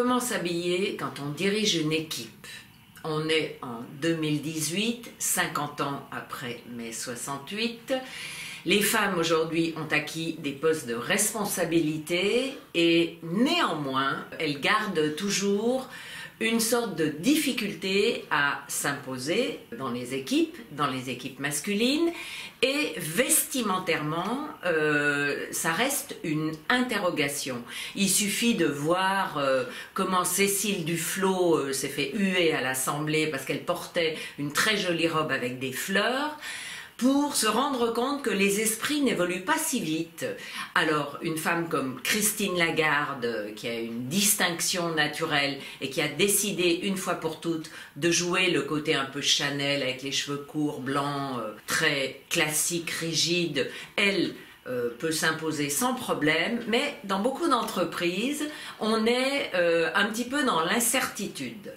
Comment s'habiller quand on dirige une équipe? On est en 2018, 50 ans après mai 68. Les femmes aujourd'hui ont acquis des postes de responsabilité et néanmoins, elles gardent toujours une sorte de difficulté à s'imposer dans les équipes masculines, et vestimentairement, ça reste une interrogation. Il suffit de voir comment Cécile Duflot s'est fait huer à l'Assemblée parce qu'elle portait une très jolie robe avec des fleurs, pour se rendre compte que les esprits n'évoluent pas si vite. Alors, une femme comme Christine Lagarde, qui a une distinction naturelle et qui a décidé une fois pour toutes de jouer le côté un peu Chanel avec les cheveux courts, blancs, très classiques, rigides, elle peut s'imposer sans problème, mais dans beaucoup d'entreprises, on est un petit peu dans l'incertitude.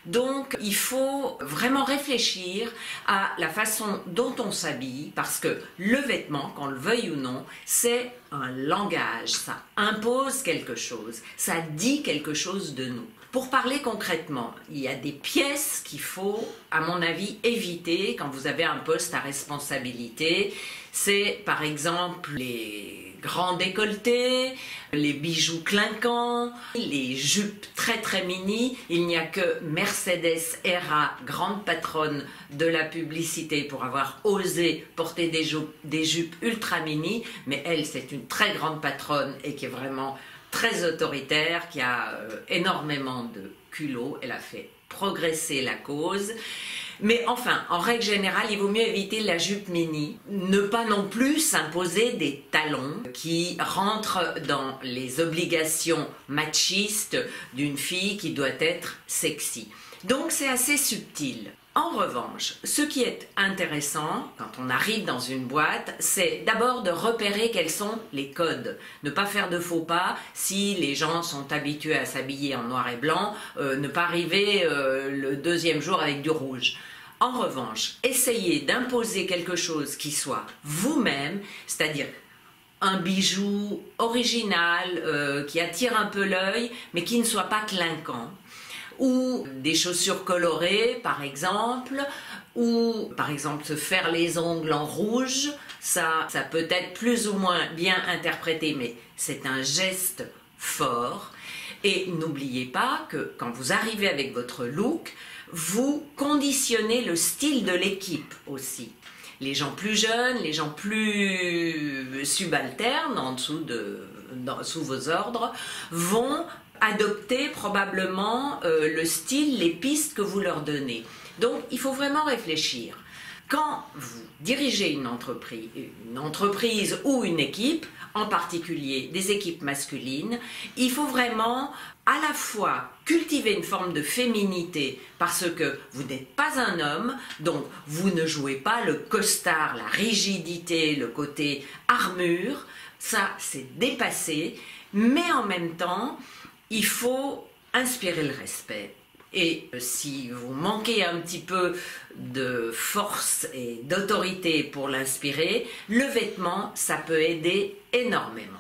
Donc, il faut vraiment réfléchir à la façon dont on s'habille, parce que le vêtement, qu'on le veuille ou non, c'est un langage, ça impose quelque chose, ça dit quelque chose de nous. Pour parler concrètement, il y a des pièces qu'il faut, à mon avis, éviter quand vous avez un poste à responsabilité. C'est par exemple les grands décolletés, les bijoux clinquants, les jupes très mini. Il n'y a que Mercedes Erra, grande patronne de la publicité, pour avoir osé porter des jupes ultra mini, mais elle, c'est une très grande patronne et qui est vraiment très autoritaire, qui a énormément de culot. Elle a fait progresser la cause. Mais enfin, en règle générale, il vaut mieux éviter la jupe mini. Ne pas non plus s'imposer des talons qui rentrent dans les obligations machistes d'une fille qui doit être sexy. Donc c'est assez subtil. En revanche, ce qui est intéressant quand on arrive dans une boîte, c'est d'abord de repérer quels sont les codes. Ne pas faire de faux pas si les gens sont habitués à s'habiller en noir et blanc, ne pas arriver le deuxième jour avec du rouge. En revanche, essayez d'imposer quelque chose qui soit vous-même, c'est-à-dire un bijou original qui attire un peu l'œil, mais qui ne soit pas clinquant. Ou des chaussures colorées, par exemple, ou par exemple se faire les ongles en rouge, ça peut être plus ou moins bien interprété, mais c'est un geste fort. Et n'oubliez pas que quand vous arrivez avec votre look, vous conditionnez le style de l'équipe aussi. Les gens plus jeunes, les gens plus subalternes, sous vos ordres, vont adopter probablement le style, les pistes que vous leur donnez. Donc, il faut vraiment réfléchir. Quand vous dirigez une entreprise ou une équipe, en particulier des équipes masculines, il faut vraiment à la fois cultiver une forme de féminité parce que vous n'êtes pas un homme, donc vous ne jouez pas le costard, la rigidité, le côté armure, ça c'est dépassé, mais en même temps, il faut inspirer le respect. Et si vous manquez un petit peu de force et d'autorité pour l'inspirer, le vêtement, ça peut aider énormément.